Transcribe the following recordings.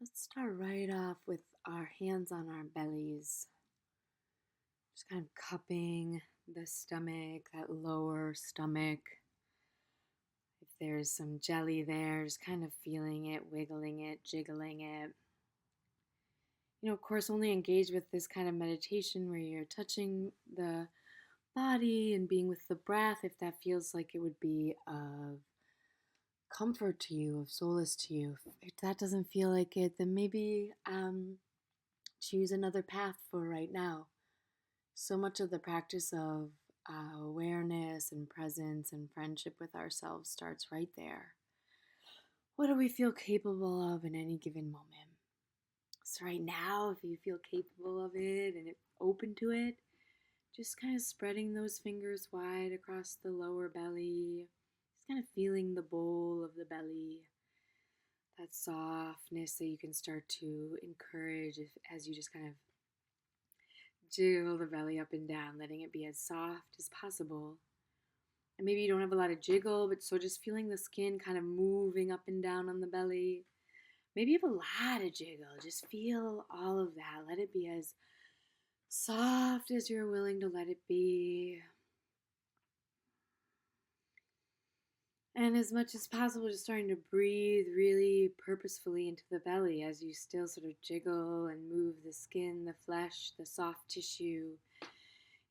Let's start right off with our hands on our bellies, just kind of cupping the stomach, that lower stomach. If there's some jelly there, just kind of feeling it, wiggling it, jiggling it. Of course, only engage with this kind of meditation where you're touching the body and being with the breath if that feels like it would be of comfort to you, of solace to you. If that doesn't feel like it, then maybe choose another path for right now. So much of the practice of awareness and presence and friendship with ourselves starts right there. What do we feel capable of in any given moment? So, right now, if you feel capable of it and open to it, just kind of spreading those fingers wide across the lower belly, just kind of feeling the bowl of the belly, that softness that you can start to encourage as you just kind of jiggle the belly up and down, letting it be as soft as possible. And maybe you don't have a lot of jiggle, but so just feeling the skin kind of moving up and down on the belly. Maybe you have a lot of jiggle. Just feel all of that. Let it be as soft as you're willing to let it be. And as much as possible, just starting to breathe really purposefully into the belly as you still sort of jiggle and move the skin, the flesh, the soft tissue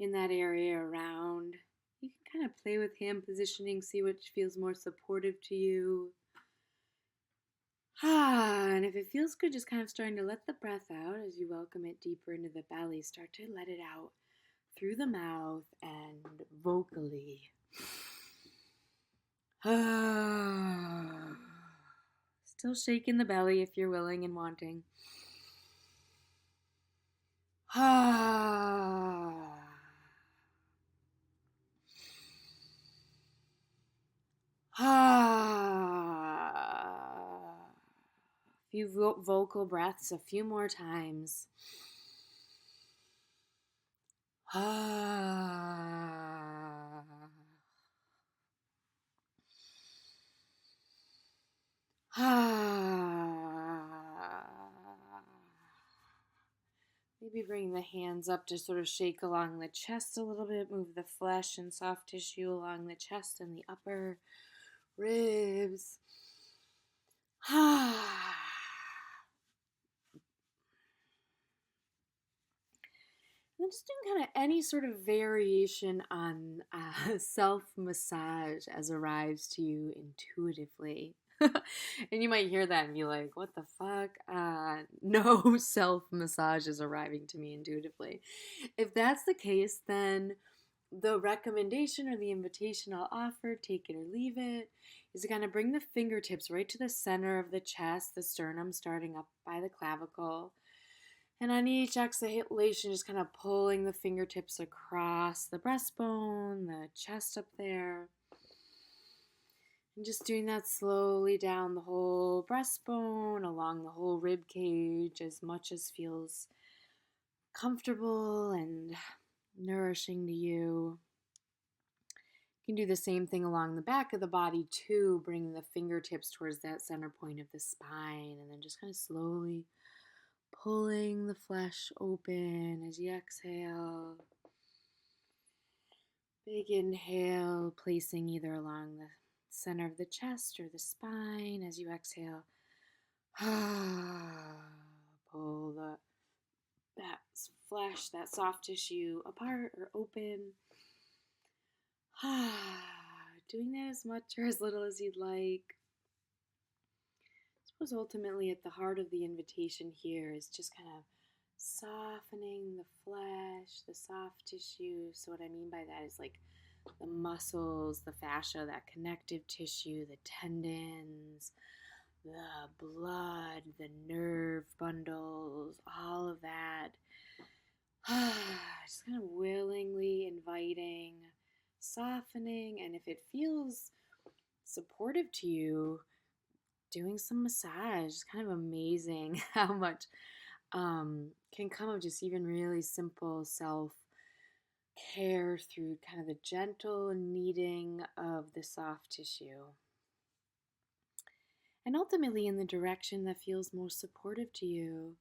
in that area around. You can kind of play with hand positioning, see which feels more supportive to you. And if it feels good, just kind of starting to let the breath out as you welcome it deeper into the belly. Start to let it out through the mouth and vocally. Still shaking the belly if you're willing and wanting. Few vocal breaths, a few more times. Maybe bring the hands up to sort of shake along the chest a little bit. Move the flesh and soft tissue along the chest and the upper ribs. And just doing kind of any sort of variation on self-massage as arrives to you intuitively. And you might hear that and be like, what the fuck? No self-massage is arriving to me intuitively. If that's the case, then the recommendation or the invitation I'll offer, take it or leave it, is to kind of bring the fingertips right to the center of the chest, the sternum starting up by the clavicle. And on each exhalation, just kind of pulling the fingertips across the breastbone, the chest up there. And just doing that slowly down the whole breastbone, along the whole rib cage, as much as feels comfortable and nourishing to you. You can do the same thing along the back of the body too, bringing the fingertips towards that center point of the spine, and then just kind of slowly pulling the flesh open as you exhale. Big inhale, placing either along the center of the chest or the spine as you exhale. Pull that flesh, that soft tissue apart or open. Doing that as much or as little as you'd like. I suppose ultimately at the heart of the invitation here is just kind of softening the flesh, the soft tissue. So what I mean by that is like the muscles, the fascia, that connective tissue, the tendons, the blood, the nerve bundles, all of that. Just kind of willingly inviting, softening, and if it feels supportive to you, doing some massage. It's kind of amazing how much can come of just even really simple self-care through kind of the gentle kneading of the soft tissue. and ultimately in the direction that feels most supportive to you.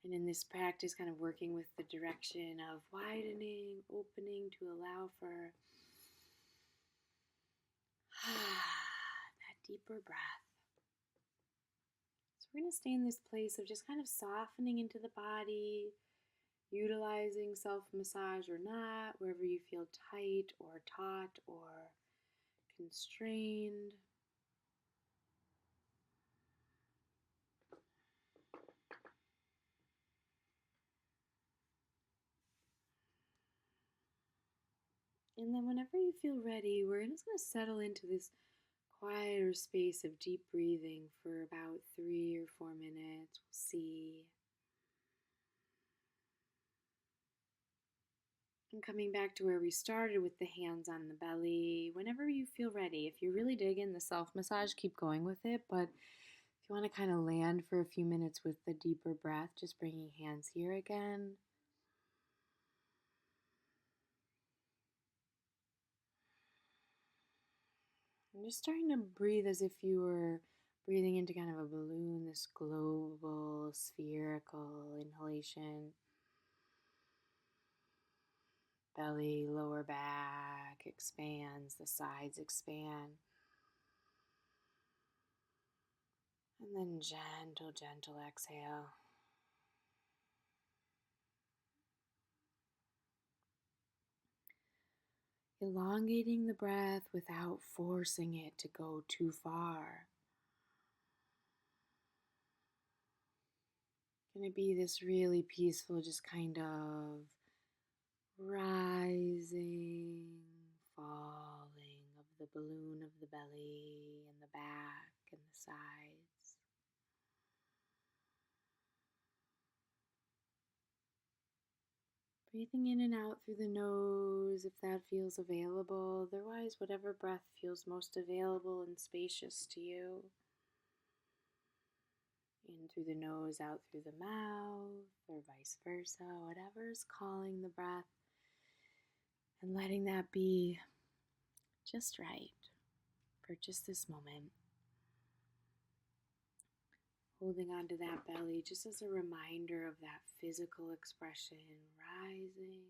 And in this practice, kind of working with the direction of widening, opening to allow for that deeper breath. So we're going to stay in this place of just kind of softening into the body, utilizing self-massage or not, wherever you feel tight or taut or constrained. And then whenever you feel ready, we're just going to settle into this quieter space of deep breathing for about 3 or 4 minutes. We'll see. And coming back to where we started with the hands on the belly, whenever you feel ready. If you really dig in the self-massage, keep going with it. But if you want to kind of land for a few minutes with the deeper breath, just bringing hands here again. And just starting to breathe as if you were breathing into kind of a balloon, this global, spherical inhalation. Belly, lower back expands, the sides expand. And then gentle, gentle exhale. Elongating the breath without forcing it to go too far. Going to be this really peaceful, just kind of rising, falling of the balloon of the belly and the back and the sides. Breathing in and out through the nose if that feels available. Otherwise, whatever breath feels most available and spacious to you. In through the nose, out through the mouth, or vice versa, whatever is calling the breath. And letting that be just right for just this moment. Holding onto that belly just as a reminder of that physical expression, rising and falling.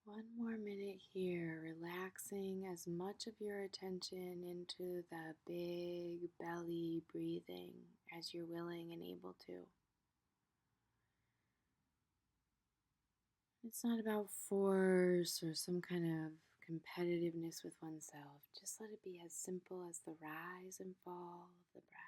One more minute here, relaxing as much of your attention into the big belly breathing as you're willing and able to. It's not about force or some kind of competitiveness with oneself. Just let it be as simple as the rise and fall of the breath.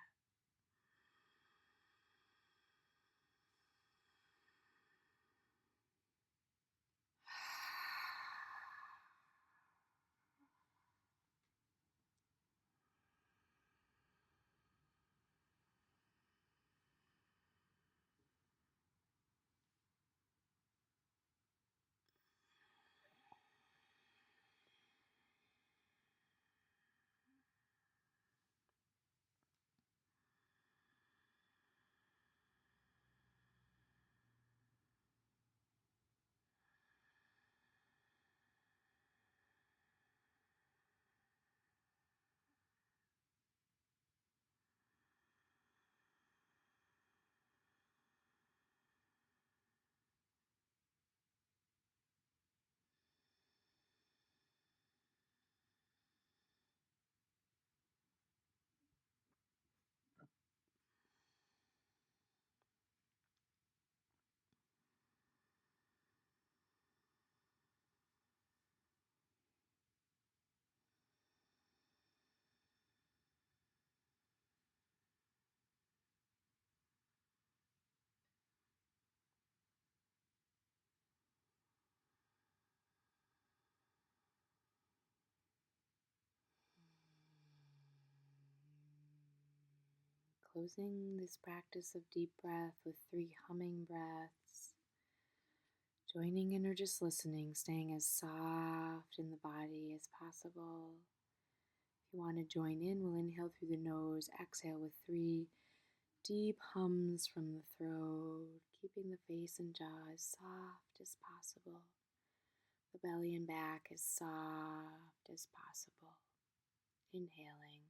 closing this practice of deep breath with 3 humming breaths, joining in or just listening, staying as soft in the body as possible. If you want to join in, we'll inhale through the nose, exhale with 3 deep hums from the throat, keeping the face and jaw as soft as possible. The belly and back as soft as possible. Inhaling.